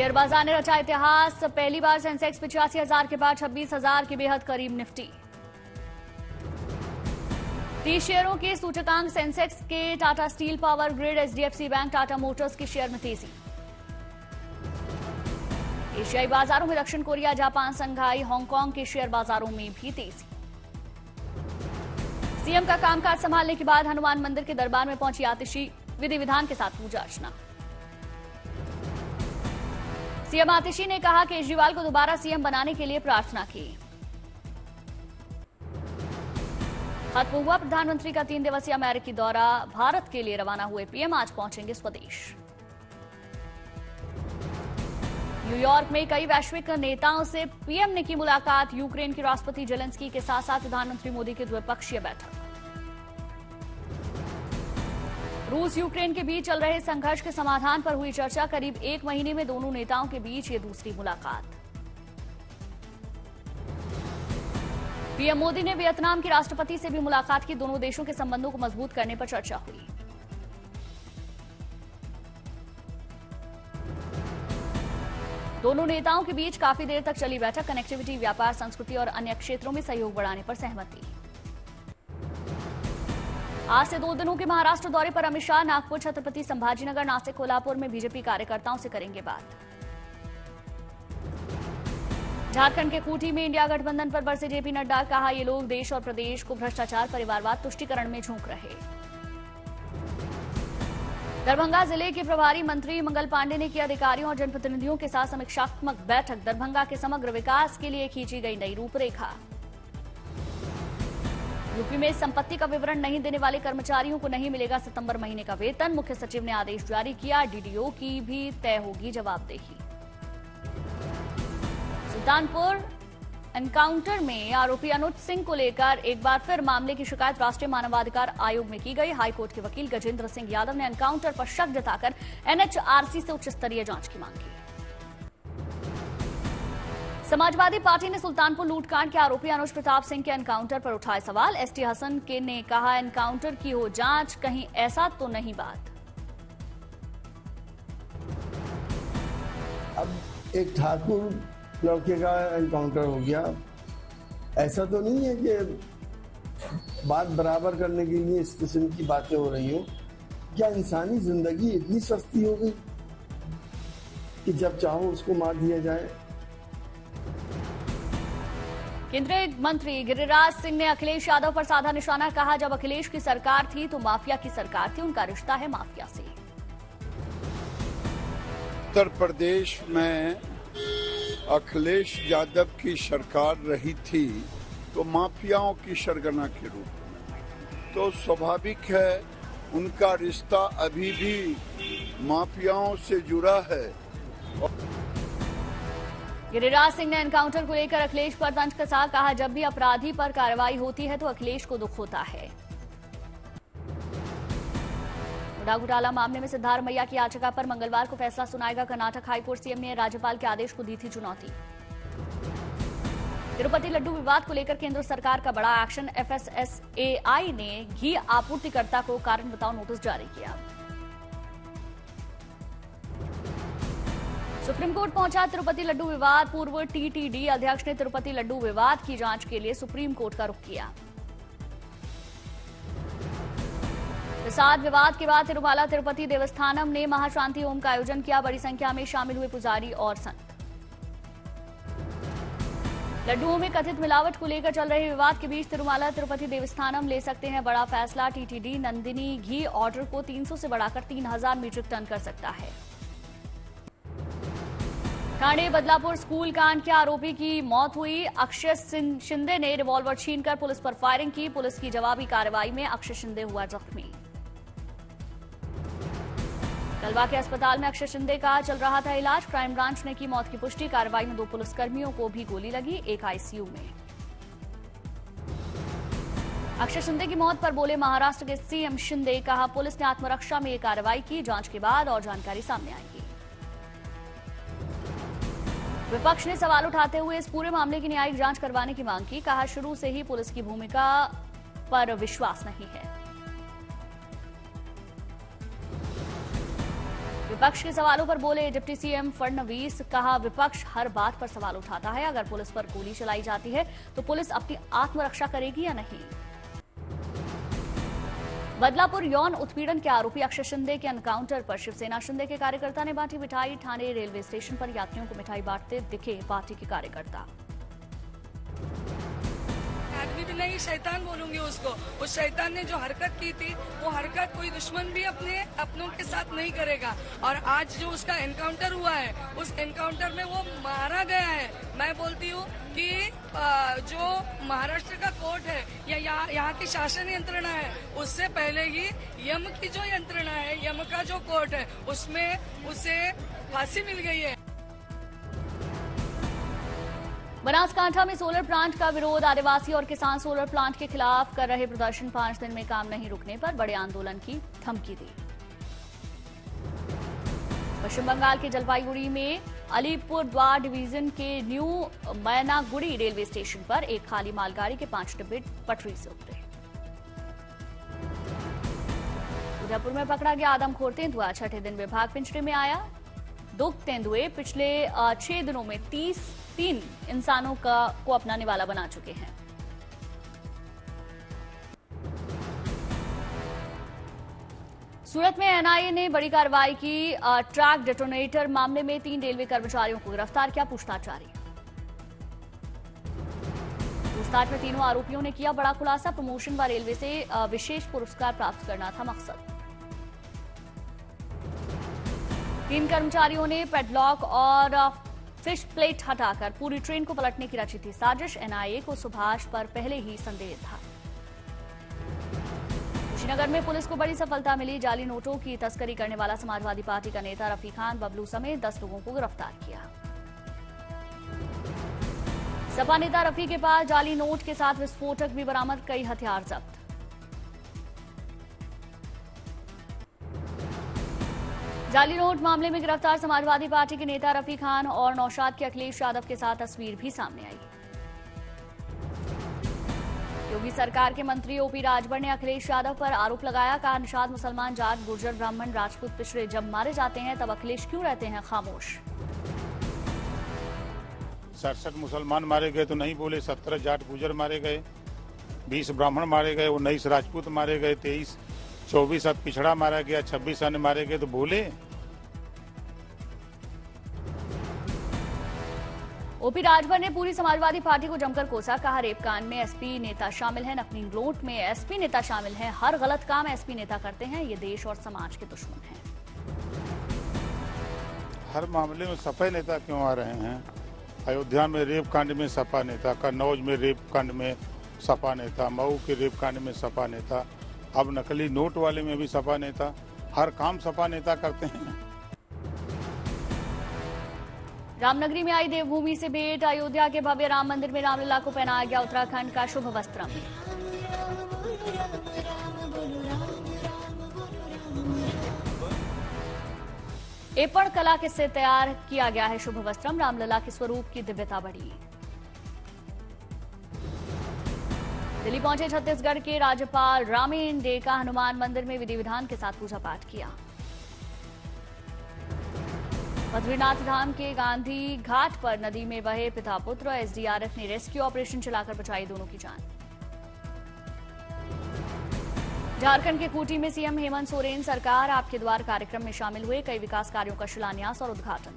Share बाजार ने रचा इतिहास। पहली बार सेंसेक्स 85,000 के बाद 26,000 के बेहद करीब निफ्टी। 30 शेयरों के सूचकांक सेंसेक्स के Tata steel, power grid, HDFC bank, Tata Motors के शेयर में तेजी। एशियाई बाजारों में दक्षिण कोरिया, जापान, संघाई, हांगकांग के शेयर बाजारों में भी तेजी। सीएम का कामकाज संभालने के बाद हनुमान मंदिर के दरबार में पहुंची आतिशी, विधि विधान के साथ पूजा अर्चना। सीएम आतिशी ने कहा कि केजरीवाल को दोबारा सीएम बनाने के लिए प्रार्थना की। खत्म हुआ प्रधानमंत्री का 3 दिवसीय अमेरिकी दौरा। भारत के लिए रवाना हुए पीएम आज पहुंचेंगे स्वदेश। न्यूयॉर्क में कई वैश्विक नेताओं से पीएम ने की मुलाकात। यूक्रेन के राष्ट्रपति जेलेंस्की के साथ साथ प्रधानमंत्री मोदी की द्विपक्षीय बैठक। रूस यूक्रेन के बीच चल रहे संघर्ष के समाधान पर हुई चर्चा। करीब 1 महीने में दोनों नेताओं के बीच ये दूसरी मुलाकात। पीएम मोदी ने वियतनाम के राष्ट्रपति से भी मुलाकात की। दोनों देशों के संबंधों को मजबूत करने पर चर्चा हुई। दोनों नेताओं के बीच काफी देर तक चली बैठक। कनेक्टिविटी, व्यापार, संस्कृति और अन्य क्षेत्रों में सहयोग बढ़ाने पर सहमति। आज से 2 दिनों के महाराष्ट्र दौरे पर अमित शाह नागपुर, छत्रपति संभाजीनगर, नासिक, कोल्हापुर में बीजेपी कार्यकर्ताओं से करेंगे बात। झारखंड के खूंटी में इंडिया गठबंधन पर बरसे जेपी नड्डा। कहा, ये लोग देश और प्रदेश को भ्रष्टाचार, परिवारवाद, तुष्टीकरण में झोंक रहे। दरभंगा जिले के प्रभारी मंत्री मंगल पांडे ने किया अधिकारियों और जनप्रतिनिधियों के साथ समीक्षात्मक बैठक। दरभंगा के समग्र विकास के लिए खींची गई नई रूपरेखा। यूपी में संपत्ति का विवरण नहीं देने वाले कर्मचारियों को नहीं मिलेगा सितंबर महीने का वेतन। मुख्य सचिव ने आदेश जारी किया। डीडीओ की भी तय होगी जवाबदेही। सुल्तानपुर एनकाउंटर में आरोपी अनुज सिंह को लेकर एक बार फिर मामले की शिकायत राष्ट्रीय मानवाधिकार आयोग में की गई। हाईकोर्ट के वकील गजेंद्र सिंह यादव ने एनकाउंटर पर शक जताकर एनएचआरसी से उच्च स्तरीय जांच की मांग की। समाजवादी पार्टी ने सुल्तानपुर लूटकांड के आरोपी अनुज प्रताप सिंह के एनकाउंटर पर उठाए सवाल। एसटी हसन के ने कहा, एनकाउंटर की हो जांच, कहीं ऐसा तो नहीं बात। अब एक ठाकुर लड़के का एनकाउंटर हो गया, ऐसा तो नहीं है कि बात बराबर करने के लिए इस किस्म की बातें हो रही हो। क्या इंसानी जिंदगी इतनी सस्ती हो गई कि जब चाहो उसको मार दिया जाए? केंद्रीय मंत्री गिरिराज सिंह ने अखिलेश यादव पर साधा निशाना। कहा, जब अखिलेश की सरकार थी तो माफिया की सरकार थी, उनका रिश्ता है माफिया से। उत्तर प्रदेश में अखिलेश यादव की सरकार रही थी तो माफियाओं की सरगना के रूप में, तो स्वाभाविक है उनका रिश्ता अभी भी माफियाओं से जुड़ा है। गिरिराज सिंह ने एनकाउंटर को लेकर अखिलेश पर तंज कसा। कहा, जब भी अपराधी पर कार्रवाई होती है तो अखिलेश को दुख होता है। मुडा घोटाला मामले में सिद्धार्थ मैया की याचिका पर मंगलवार को फैसला सुनाएगा कर्नाटक हाईकोर्ट। सीएम ने राज्यपाल के आदेश को दी थी चुनौती। तिरुपति लड्डू विवाद को लेकर केंद्र सरकार का बड़ा एक्शन। एफएसएसएआई ने घी आपूर्तिकर्ता को कारण बताओ नोटिस जारी किया। सुप्रीम कोर्ट पहुंचा तिरुपति लड्डू विवाद। पूर्व टीटीडी अध्यक्ष ने तिरुपति लड्डू विवाद की जांच के लिए सुप्रीम कोर्ट का रुख किया। प्रसाद विवाद के बाद तिरुमाला तिरुपति देवस्थानम ने महाशांति होम का आयोजन किया। बड़ी संख्या में शामिल हुए पुजारी और संत। लड्डुओं में कथित मिलावट को लेकर चल रहे विवाद के बीच तिरुमाला तिरुपति देवस्थानम ले सकते हैं बड़ा फैसला। टीटीडी नंदिनी घी ऑर्डर को 300 से बढ़ाकर 3000 मीट्रिक टन कर सकता है। ठाणे बदलापुर स्कूल कांड के आरोपी की मौत हुई। अक्षय शिंदे ने रिवॉल्वर छीनकर पुलिस पर फायरिंग की। पुलिस की जवाबी कार्रवाई में अक्षय शिंदे हुआ जख्मी। कलवा के अस्पताल में अक्षय शिंदे का चल रहा था इलाज। क्राइम ब्रांच ने की मौत की पुष्टि। कार्रवाई में 2 पुलिसकर्मियों को भी गोली लगी, एक आईसीयू में। अक्षय शिंदे की मौत पर बोले महाराष्ट्र के सीएम शिंदे। कहा, पुलिस ने आत्मरक्षा में ये कार्रवाई की। जांच के बाद और जानकारी सामने आएगी। विपक्ष ने सवाल उठाते हुए इस पूरे मामले की न्यायिक जांच करवाने की मांग की। कहा, शुरू से ही पुलिस की भूमिका पर विश्वास नहीं है। विपक्ष के सवालों पर बोले डिप्टी सीएम फडणवीस। कहा, विपक्ष हर बात पर सवाल उठाता है, अगर पुलिस पर गोली चलाई जाती है तो पुलिस अपनी आत्मरक्षा करेगी या नहीं। बदलापुर यौन उत्पीड़न के आरोपी अक्षय शिंदे के एनकाउंटर पर शिवसेना शिंदे के कार्यकर्ता ने बांटी मिठाई। ठाणे रेलवे स्टेशन पर यात्रियों को मिठाई बांटते दिखे पार्टी के कार्यकर्ता। आदमी भी नहीं, शैतान बोलूंगी उसको। उस शैतान ने जो हरकत की थी, वो हरकत कोई दुश्मन भी अपनों के साथ नहीं करेगा। और आज जो उसका एनकाउंटर हुआ है, उस एनकाउंटर में वो मारा गया है। मैं बोलती हूँ कि जो महाराष्ट्र का कोर्ट है या यहाँ की शासन यंत्रणा है, उससे पहले ही यम की जो यंत्रणा है, यम का जो कोर्ट है, उसमें उसे फांसी मिल गई है। बनासकांठा में सोलर प्लांट का विरोध। आदिवासी और किसान सोलर प्लांट के खिलाफ कर रहे प्रदर्शन। 5 दिन में काम नहीं रुकने पर बड़े आंदोलन की धमकी दी। पश्चिम बंगाल के जलपाईगुड़ी में अलीपुरद्वार डिवीजन के न्यू मैनागुड़ी रेलवे स्टेशन पर एक खाली मालगाड़ी के 5 डिब्बे पटरी से उतरे। उदयपुर में पकड़ा गया आदमखोर तेंदुआ। 6ठे दिन विभाग पिंजरे में आया। 2 तेंदुए पिछले 6 दिनों में 3 इंसानों को अपनाने वाला बना चुके हैं। सूरत में एनआईए ने बड़ी कार्रवाई की। ट्रैक डेटोनेटर मामले में 3 रेलवे कर्मचारियों को गिरफ्तार किया। पूछताछ जारी। पूछताछ में तीनों आरोपियों ने किया बड़ा खुलासा। प्रमोशन व रेलवे से विशेष पुरस्कार प्राप्त करना था मकसद। 3 कर्मचारियों ने पेडलॉक और फिश प्लेट हटाकर पूरी ट्रेन को पलटने की रची थी साजिश। एनआईए को सुभाष पर पहले ही संदेह था। कुशीनगर में पुलिस को बड़ी सफलता मिली। जाली नोटों की तस्करी करने वाला समाजवादी पार्टी का नेता रफी खान बबलू समेत 10 लोगों को गिरफ्तार किया। सपा नेता रफी के पास जाली नोट के साथ विस्फोटक भी बरामद, कई हथियार जब्त। जाली नोट मामले में गिरफ्तार समाजवादी पार्टी के नेता रफी खान और नौशाद के अखिलेश यादव के साथ तस्वीर भी सामने आई। योगी सरकार के मंत्री ओपी राजभर ने अखिलेश यादव पर आरोप लगाया। कहा, निषाद मुसलमान, जाट, गुर्जर, ब्राह्मण, राजपूत, पिछड़े जब मारे जाते हैं तब अखिलेश क्यों रहते हैं खामोश। 67 मुसलमान मारे गए तो नहीं बोले, 17 जाट गुर्जर मारे गए, 20 ब्राह्मण मारे गए, 19 राजपूत मारे गए, 24 अब पिछड़ा मारा गया, 26 अन्य मारे गए तो बोले। ओपी राजभर ने पूरी समाजवादी पार्टी को जमकर कोसा। कहा, रेप कांड में एसपी नेता शामिल हैं, नकली नोट में एसपी नेता शामिल हैं, हर गलत काम एसपी नेता करते हैं, ये देश और समाज के दुश्मन हैं। हर मामले में सपा नेता क्यों आ रहे हैं? अयोध्या में रेप कांड में सपा नेता, कन्नौज में रेप कांड में सपा नेता, मऊ के रेप कांड में सपा नेता, अब नकली नोट वाले में भी सपा नेता। हर काम सपा नेता करते हैं। रामनगरी में आई देवभूमि से भेंट। अयोध्या के भव्य राम मंदिर में रामलला को पहनाया गया उत्तराखंड का शुभ वस्त्रम। एपण कला से तैयार किया गया है शुभ वस्त्रम। रामलला के स्वरूप की दिव्यता बढ़ी। दिल्ली पहुंचे छत्तीसगढ़ के राज्यपाल रामेन डेका। हनुमान मंदिर में विधि विधान के साथ पूजा पाठ किया। बद्रीनाथ धाम के गांधी घाट पर नदी में बहे पिता पुत्र। एसडीआरएफ ने रेस्क्यू ऑपरेशन चलाकर बचाई दोनों की जान। झारखंड के खूंटी में सीएम हेमंत सोरेन सरकार आपके द्वार कार्यक्रम में शामिल हुए। कई विकास कार्यों का शिलान्यास और उद्घाटन।